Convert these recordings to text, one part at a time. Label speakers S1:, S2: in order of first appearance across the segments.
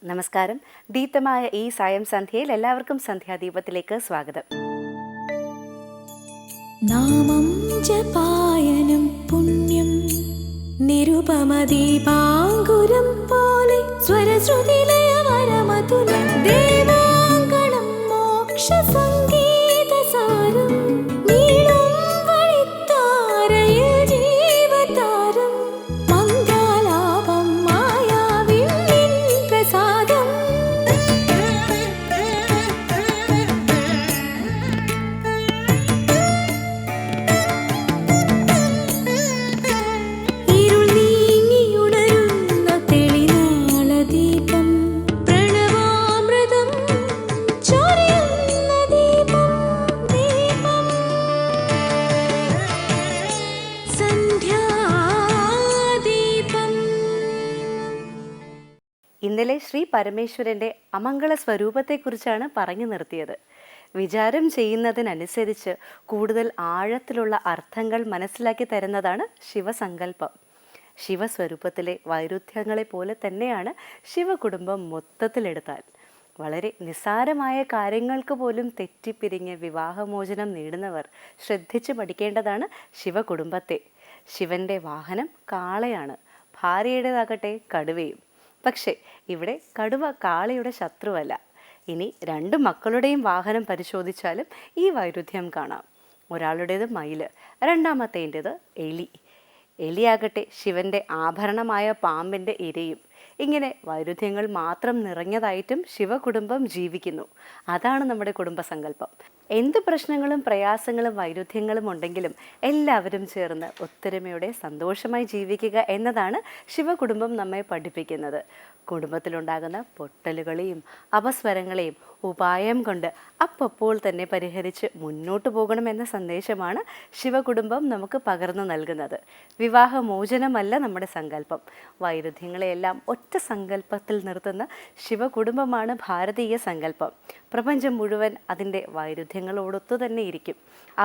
S1: നമസ്കാരം. ദീപ്തമായ ഈ സായം സന്ധ്യയിൽ എല്ലാവർക്കും സന്ധ്യാദീപത്തിലേക്ക് സ്വാഗതം.
S2: നാമം ജപായനം പുണ്യം നിരുപമദീപാങ്കുരം പോലെ സ്വരശ്രുതിലയവരമതുലം ദേവാങ്കണം മോക്ഷസംഗീതസാരം നീളും വഴിത്താരയിൽ ജീവതാരം മന്ത്രാലാപം മായാവിൻ പ്രസാദം. ഇരുൾ നീങ്ങിയുണരുന്ന തെളിനാളദീപം പ്രണവാമൃതം ചൊരിയുന്ന ദീപം ദീപം സന്ധ്യാദീപം.
S1: ഇന്നലെ ശ്രീ പരമേശ്വരൻ്റെ അമംഗള സ്വരൂപത്തെക്കുറിച്ചാണ് പറഞ്ഞു നിർത്തിയത്. വിചാരം ചെയ്യുന്നതിനനുസരിച്ച് കൂടുതൽ ആഴത്തിലുള്ള അർത്ഥങ്ങൾ മനസ്സിലാക്കി തരുന്നതാണ് ശിവസങ്കല്പം. ശിവസ്വരൂപത്തിലെ വൈരുദ്ധ്യങ്ങളെ പോലെ തന്നെയാണ് ശിവകുടുംബം മൊത്തത്തിലെടുത്താൽ. വളരെ നിസ്സാരമായ കാര്യങ്ങൾക്ക് പോലും തെറ്റിപ്പിരിഞ്ഞ് വിവാഹമോചനം നേടുന്നവർ ശ്രദ്ധിച്ചു പഠിക്കേണ്ടതാണ് ശിവകുടുംബത്തെ. ശിവൻ്റെ വാഹനം കാളയാണ്, ഭാര്യയുടേതാകട്ടെ കടുവയും. പക്ഷേ ഇവിടെ കടുവ കാളയുടെ ശത്രുവല്ല. ഇനി രണ്ട് മക്കളുടെയും വാഹനം പരിശോധിച്ചാലും ഈ വൈരുദ്ധ്യം കാണാം. ഒരാളുടേത് മയില്, രണ്ടാമത്തേൻ്റേത് എലി. എലിയാകട്ടെ ശിവൻ്റെ ആഭരണമായ പാമ്പിൻ്റെ ഇരയും. ഇങ്ങനെ വൈരുദ്ധ്യങ്ങൾ മാത്രം നിറഞ്ഞതായിട്ടും ശിവകുടുംബം ജീവിക്കുന്നു. അതാണ് നമ്മുടെ കുടുംബസങ്കല്പം. എന്ത് പ്രശ്നങ്ങളും പ്രയാസങ്ങളും വൈരുദ്ധ്യങ്ങളും ഉണ്ടെങ്കിലും എല്ലാവരും ചേർന്ന് ഒത്തൊരുമയോടെ സന്തോഷമായി ജീവിക്കുക എന്നതാണ് ശിവകുടുംബം നമ്മെ പഠിപ്പിക്കുന്നത്. കുടുംബത്തിലുണ്ടാകുന്ന പൊട്ടലുകളെയും അപസ്വരങ്ങളെയും ഉപായം കൊണ്ട് അപ്പോൾ തന്നെ പരിഹരിച്ച് മുന്നോട്ട് പോകണമെന്ന സന്ദേശമാണ് ശിവകുടുംബം നമുക്ക് പകർന്നു നൽകുന്നത്. വിവാഹമോചനമല്ല നമ്മുടെ സങ്കല്പം. വൈരുദ്ധ്യങ്ങളെയെല്ലാം ഒറ്റ സങ്കല്പത്തിൽ നിർത്തുന്ന ശിവകുടുംബമാണ് ഭാരതീയ സങ്കല്പം. പ്രപഞ്ചം മുഴുവൻ അതിൻ്റെ വൈരുദ്ധ്യങ്ങളോടൊത്തു തന്നെ ഇരിക്കും.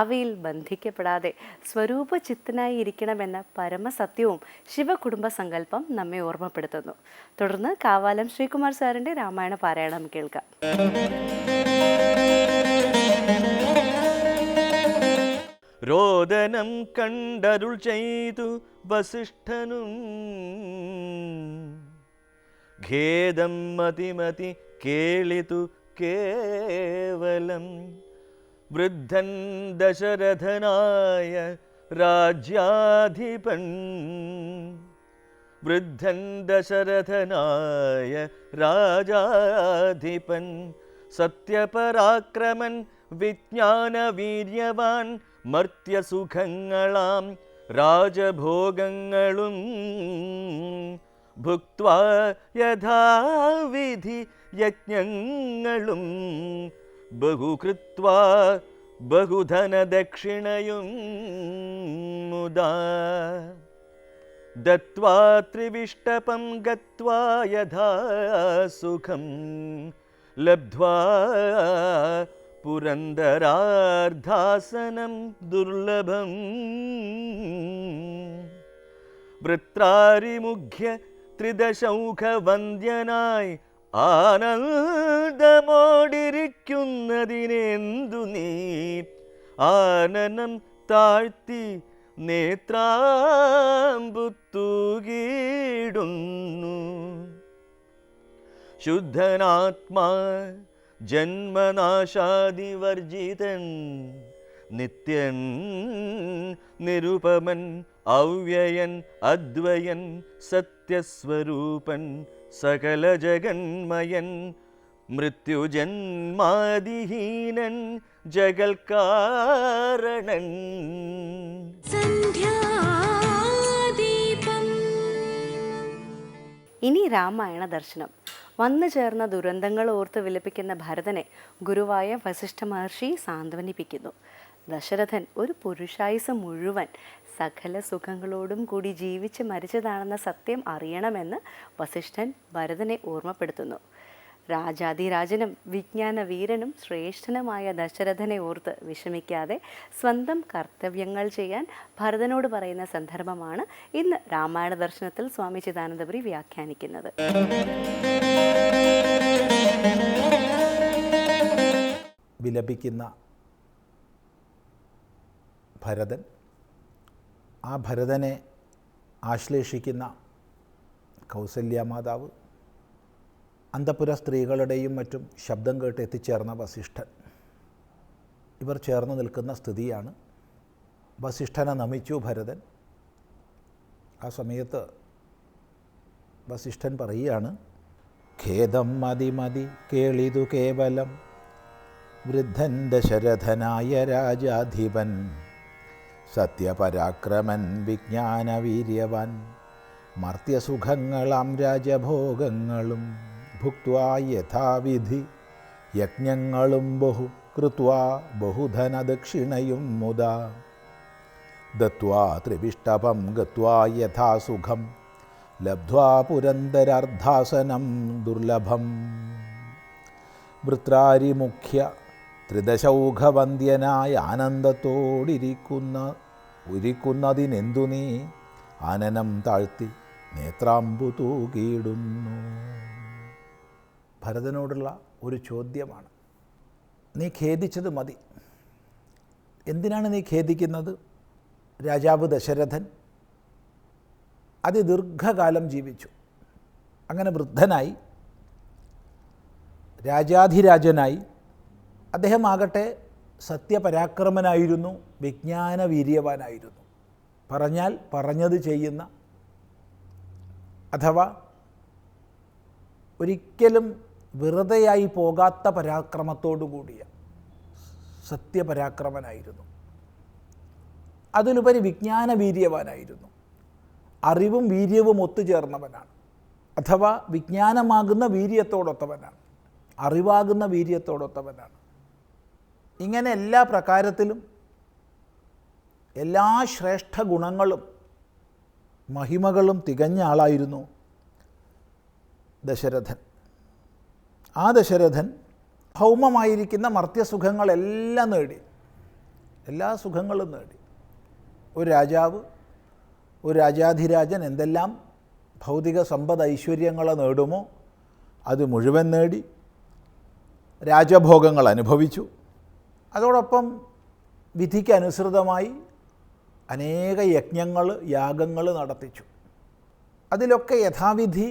S1: അവയിൽ ബന്ധിക്കപ്പെടാതെ സ്വരൂപചിത്തനായി ഇരിക്കണമെന്ന പരമസത്യവും ശിവകുടുംബ സങ്കല്പം നമ്മെ ഓർമ്മപ്പെടുത്തുന്നു. തുടർന്ന് കാവാലം ശ്രീകുമാർ സാറിൻ്റെ രാമായണ പാരായണം കേൾക്കാം.
S3: രോദനം കണ്ടരുൾ ചെയ്തു വസിഷ്ഠനും ഖേദം മതിമതി കേളിതു കേവലം വൃദ്ധൻ ദശരഥനായ രാജ്യാധിപൻ വൃദ്ധൻ ദശരഥനായ രാജാധിപൻ സത്യപരാക്രമൻ വിജ്ഞാനവീര്യവാൻ മർത്യസുഖങ്ങളാം രാജഭോഗങ്ങളും ഭുക്ത്വാ യഥാവിധി യജ്ഞങ്ങളും ബഹുകൃത്വാ ബഹുധനദക്ഷിണയും മുദാ ദത്വാ ത്രിവിഷ്ടപം ഗത്വാ യഥാ സുഖം ലബ്ധ്വാ പുരന്ദരാർദ്ധാസനം ദുർലഭം വൃത്രാരിമുഖ്യ ത്രിദശൗഖവന്ദ്യനായി ആനന്ദമോടിരിക്കുന്നതിനെന്തു നീ ആനനം താഴ്ത്തി നേത്രാമ്പുത്തൂകിടുന്നു ശുദ്ധനാത്മാ ജന്മനാശാദിവർജിതൻ നിത്യൻ നിരുപമൻ അവ്യയൻ അദ്വയൻ സത്യസ്വരൂപൻ സകല ജഗന്മയൻ മൃത്യുജന്മാദിഹീനൻ ജഗൽക്കാരണൻ.
S1: ഇനി രാമായണ ദർശനം. വന്നു ചേർന്ന ദുരന്തങ്ങൾ ഓർത്ത് വിലപിക്കുന്ന ഭരതനെ ഗുരുവായ വസിഷ്ഠ മഹർഷി സാന്ത്വനിപ്പിക്കുന്നു. ദശരഥൻ ഒരു പുരുഷായുസ് മുഴുവൻ സകല സുഖങ്ങളോടും കൂടി ജീവിച്ച് മരിച്ചതാണെന്ന സത്യം അറിയണമെന്ന് വസിഷ്ഠൻ ഭരതനെ ഓർമ്മപ്പെടുത്തുന്നു. രാജാതിരാജനും വിജ്ഞാന വീരനും ശ്രേഷ്ഠനുമായ ദശരഥനെ ഓർത്ത് വിഷമിക്കാതെ സ്വന്തം കർത്തവ്യങ്ങൾ ചെയ്യാൻ ഭരതനോട് പറയുന്ന സന്ദർഭമാണ് ഇന്ന് രാമായണ ദർശനത്തിൽ സ്വാമി ചിദാനന്ദപുരി വ്യാഖ്യാനിക്കുന്നത്.
S4: വിലപിക്കുന്ന ഭരതൻ, ആ ഭരതനെ ആശ്ലേഷിക്കുന്ന കൗസല്യാമാതാവ്, അന്തഃപുര സ്ത്രീകളുടെയും മറ്റും ശബ്ദം കേട്ട് എത്തിച്ചേർന്ന വസിഷ്ഠൻ, ഇവർ ചേർന്ന് നിൽക്കുന്ന സ്ഥിതിയാണ്. വസിഷ്ഠനെ നമിച്ചു ഭരതൻ. ആ സമയത്ത് വസിഷ്ഠൻ പറയുകയാണ്, ഖേദം മതി മതി കേളിതു കേവലം വൃദ്ധൻ ദശരഥനായ രാജാധിപൻ, സത്യപരാക്രമൻ വിജ്ഞാനവീര്യവാൻ, മർത്യസുഖങ്ങളാം രാജഭോഗങ്ങളും ഭുക്ത്വാ യഥാവിധി യജ്ഞങ്ങളും ബഹു കൃത്വാ ബഹുധനദക്ഷിണയും മുദാ ദത്വാ ത്രിവിഷ്ടപം ഗത്വാ യഥാസുഖം ലബ്ധ്വാ പുരന്തരാർദ്ധാസനം ദുർലഭം. വൃത്രാരിമുഖ്യ ത്രിദശൗഘവന്ദ്യനായ ആനന്ദത്തോടിരിക്കുന്നതിനെന്തു നീ ആനനം താഴ്ത്തി നേത്രാമ്പു തൂകിയിടുന്നു. ഭരതനോടുള്ള ഒരു ചോദ്യമാണ്. നീ ഖേദിച്ചത് മതി. എന്തിനാണ് നീ ഖേദിക്കുന്നത്? രാജാവ് ദശരഥൻ അതിദീർഘകാലം ജീവിച്ചു. അങ്ങനെ വൃദ്ധനായി, രാജാധിരാജനായി. അദ്ദേഹമാകട്ടെ സത്യപരാക്രമനായിരുന്നു, വിജ്ഞാനവീര്യവാനായിരുന്നു. പറഞ്ഞാൽ പറഞ്ഞത് ചെയ്യുന്ന, അഥവാ ഒരിക്കലും വെറുതെയായി പോകാത്ത പരാക്രമത്തോടു കൂടിയ സത്യപരാക്രമനായിരുന്നു. അതിലുപരി വിജ്ഞാനവീര്യവാനായിരുന്നു. അറിവും വീര്യവും ഒത്തുചേർന്നവനാണ്. അഥവാ വിജ്ഞാനമാകുന്ന വീര്യത്തോടൊത്തവനാണ്, അറിവാകുന്ന വീര്യത്തോടൊത്തവനാണ്. ഇങ്ങനെ എല്ലാ പ്രകാരത്തിലും എല്ലാ ശ്രേഷ്ഠ ഗുണങ്ങളും മഹിമകളും തികഞ്ഞ ആളായിരുന്നു ദശരഥൻ. ആ ദശരഥൻ ഭൗമമായിരിക്കുന്ന മർത്യസുഖങ്ങളെല്ലാം നേടി, എല്ലാ സുഖങ്ങളും നേടി. ഒരു രാജാവ്, ഒരു രാജാധിരാജൻ എന്തെല്ലാം ഭൗതിക സമ്പദ് ഐശ്വര്യങ്ങൾ നേടുമോ അത് മുഴുവൻ നേടി, രാജഭോഗങ്ങൾ അനുഭവിച്ചു. അതോടൊപ്പം വിധിക്ക് അനുസൃതമായി അനേക യജ്ഞങ്ങൾ, യാഗങ്ങൾ നടത്തിച്ചു. അതിലൊക്കെ യഥാവിധി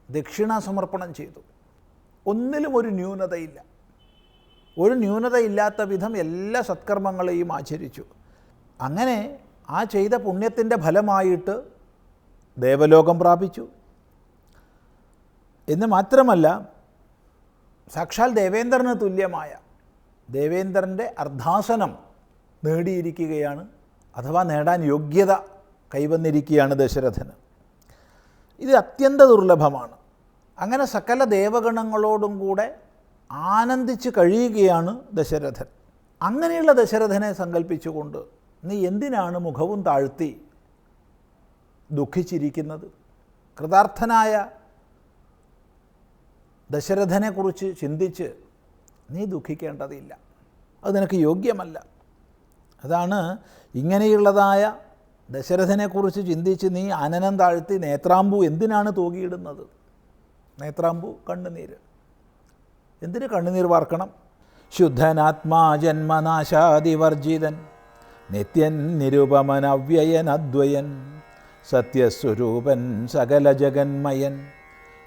S4: ദക്ഷിണ സമർപ്പണം ചെയ്തു. ഒന്നിലും ഒരു ന്യൂനതയില്ല. ഒരു ന്യൂനതയില്ലാത്ത വിധം എല്ലാ സത്കർമ്മങ്ങളെയും ആചരിച്ചു. അങ്ങനെ ആ ചെയ്ത പുണ്യത്തിൻ്റെ ഫലമായിട്ട് ദേവലോകം പ്രാപിച്ചു. എന്ന് മാത്രമല്ല, സാക്ഷാൽ ദേവേന്ദ്രന് തുല്യമായ ദേവേന്ദ്രൻ്റെ അർദ്ധാസനം നേടിയിരിക്കുകയാണ്, അഥവാ നേടാൻ യോഗ്യത കൈവന്നിരിക്കുകയാണ് ദശരഥന്. ഇത് അത്യന്ത ദുർലഭമാണ്. അങ്ങനെ സകല ദേവഗണങ്ങളോടും കൂടെ ആനന്ദിച്ച് കഴിയുകയാണ് ദശരഥൻ. അങ്ങനെയുള്ള ദശരഥനെ സങ്കല്പിച്ചുകൊണ്ട് നീ എന്തിനാണ് മുഖവും താഴ്ത്തി ദുഃഖിച്ചിരിക്കുന്നത്? കൃതാർത്ഥനായ ദശരഥനെക്കുറിച്ച് ചിന്തിച്ച് നീ ദുഃഖിക്കേണ്ടതില്ല. അത് നിനക്ക് യോഗ്യമല്ല. അതാണ് ഇങ്ങനെയുള്ളതായ ദശരഥനെക്കുറിച്ച് ചിന്തിച്ച് നീ ആനനം താഴ്ത്തി നേത്രാമ്പു എന്തിനാണ് തൂകിയിടുന്നത്? നേത്രാമ്പു കണ്ണുനീര്. എന്തിന് കണ്ണുനീർ വാർക്കണം? ശുദ്ധനാത്മാ ജന്മനാശാദിവർജിതൻ നിത്യൻ നിരുപമൻ അവ്യയൻ അദ്വയൻ സത്യസ്വരൂപൻ സകല ജഗന്മയൻ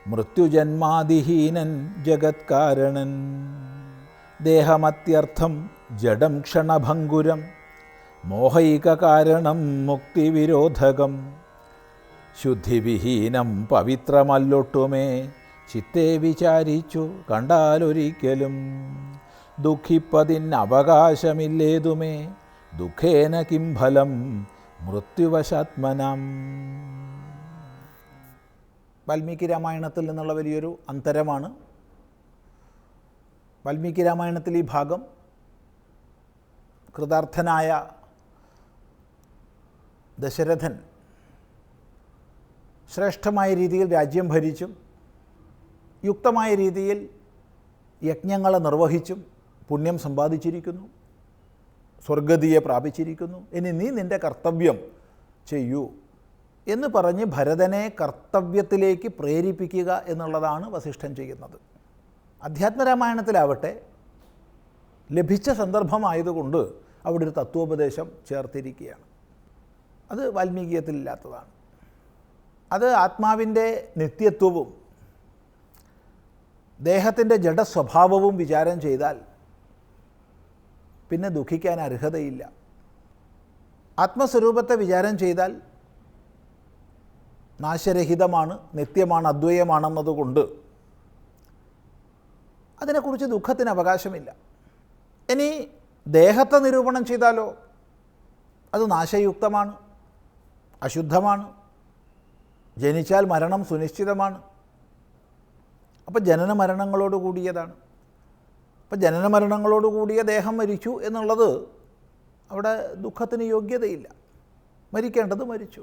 S4: മൃത്യുജന്മാദിഹീനൻ ജഗത്കാരണൻ ദേഹമത്യർത്ഥം ജഡം ക്ഷണഭംഗുരം മോഹൈകകാരണം മുക്തിവിരോധകം ശുദ്ധിവിഹീനം പവിത്രമല്ലൊട്ടുമേ ചിത്തെ വിചാരിച്ചു കണ്ടാലൊരിക്കലും ദുഃഖിപ്പതിന് അവകാശമില്ലേതുമേ ദുഃഖേന കിം ഫലം മൃത്യുവശാത്മനാം. വാൽമീകി രാമായണത്തിൽ നിന്നുള്ള വലിയൊരു അന്തരമാണ്. വാൽമീകി രാമായണത്തിൽ ഈ ഭാഗം കൃതാർത്ഥനായ ദശരഥൻ ശ്രേഷ്ഠമായ രീതിയിൽ രാജ്യം ഭരിച്ചും യുക്തമായ രീതിയിൽ യജ്ഞങ്ങളെ നിർവഹിച്ചും പുണ്യം സമ്പാദിച്ചിരിക്കുന്നു, സ്വർഗതിയെ പ്രാപിച്ചിരിക്കുന്നു. ഇനി നീ നിൻ്റെ കർത്തവ്യം ചെയ്യൂ എന്ന് പറഞ്ഞ് ഭരതനെ കർത്തവ്യത്തിലേക്ക് പ്രേരിപ്പിക്കുക എന്നുള്ളതാണ് വസിഷ്ഠൻ ചെയ്യുന്നത്. അധ്യാത്മരാമായണത്തിലാവട്ടെ ലഭിച്ച സന്ദർഭമായതുകൊണ്ട് അവിടെ ഒരു തത്വോപദേശം ചേർത്തിരിക്കുകയാണ്. അത് വാൽമീകിയത്തിലില്ലാത്തതാണ്. അത് ആത്മാവിൻ്റെ നിത്യത്വവും ദേഹത്തിൻ്റെ ജഡസ്വഭാവവും വിചാരം ചെയ്താൽ പിന്നെ ദുഃഖിക്കാൻ അർഹതയില്ല. ആത്മസ്വരൂപത്തെ വിചാരം ചെയ്താൽ നാശരഹിതമാണ്, നിത്യമാണ്, അദ്വയമാണെന്നതുകൊണ്ട് അതിനെക്കുറിച്ച് ദുഃഖത്തിന് അവകാശമില്ല. ഇനി ദേഹത്തെ നിരൂപണം ചെയ്താലോ അത് നാശയുക്തമാണ്, അശുദ്ധമാണ്, ജനിച്ചാൽ മരണം സുനിശ്ചിതമാണ്. അപ്പോൾ ജനന മരണങ്ങളോട് കൂടിയതാണ്. അപ്പോൾ ജനന മരണങ്ങളോട് കൂടിയ ദേഹം മരിച്ചു എന്നുള്ളത് അവിടെ ദുഃഖത്തിന് യോഗ്യതയില്ല. മരിക്കേണ്ടത് മരിച്ചു.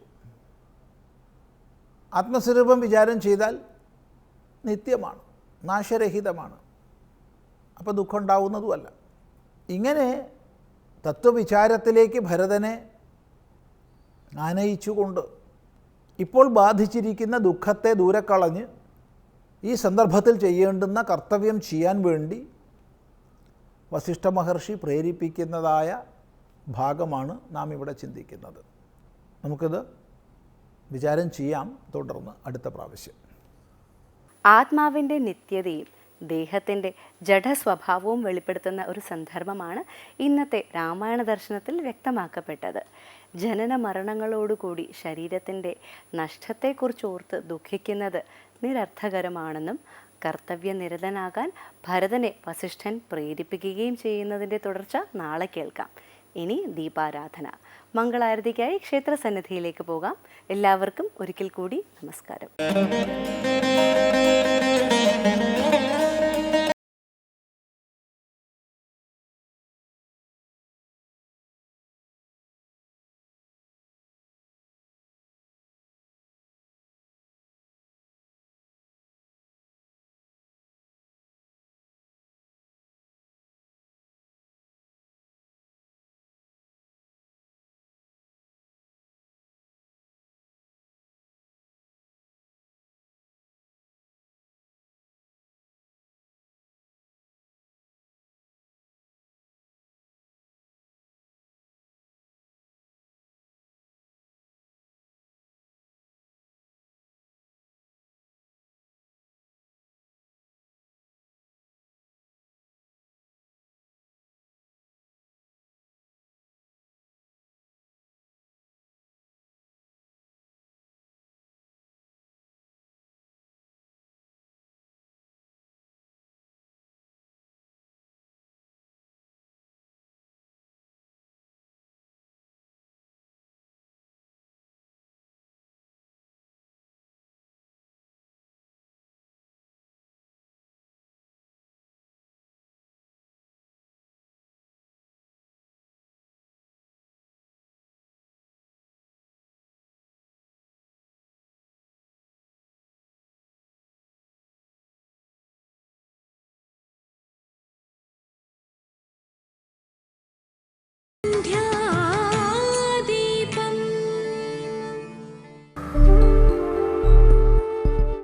S4: ആത്മസ്വരൂപം വിചാരം ചെയ്താൽ നിത്യമാണ്, നാശരഹിതമാണ്. അപ്പോൾ ദുഃഖം ഉണ്ടാവുന്നതുമല്ല. ഇങ്ങനെ തത്വവിചാരത്തിലേക്ക് ഭരതനെ ആനയിച്ചുകൊണ്ട് ഇപ്പോൾ ബാധിച്ചിരിക്കുന്ന ദുഃഖത്തെ ദൂരെ കളഞ്ഞ് ഈ സന്ദർഭത്തിൽ ചെയ്യേണ്ടുന്ന കർത്തവ്യം ചെയ്യാൻ വേണ്ടി വസിഷ്ഠ മഹർഷി പ്രേരിപ്പിക്കുന്നതായ ഭാഗമാണ് നാം ഇവിടെ ചിന്തിക്കുന്നത്. നമുക്കിത് വിചാരം ചെയ്യാം തുടർന്ന് അടുത്ത പ്രാവശ്യം.
S1: ആത്മാവിൻ്റെ നിത്യതയും ദേഹത്തിൻ്റെ ജഡസ്വഭാവവും വെളിപ്പെടുത്തുന്ന ഒരു സന്ദർഭമാണ് ഇന്നത്തെ രാമായണ ദർശനത്തിൽ വ്യക്തമാക്കപ്പെട്ടത്. ജനന മരണങ്ങളോടുകൂടി ശരീരത്തിൻ്റെ നഷ്ടത്തെക്കുറിച്ച് ഓർത്ത് ദുഃഖിക്കുന്നത് നിരർത്ഥകരമാണെന്നും കർത്തവ്യനിരതനാകാൻ ഭരതനെ വസിഷ്ഠൻ പ്രേരിപ്പിക്കുകയും ചെയ്യുന്നതിൻ്റെ തുടർച്ച നാളെ കേൾക്കാം. ഇനി ദീപാരാധന. മംഗളാരതിക്കായി ക്ഷേത്രസന്നിധിയിലേക്ക് പോകാം. എല്ലാവർക്കും ഒരിക്കൽ കൂടി നമസ്കാരം.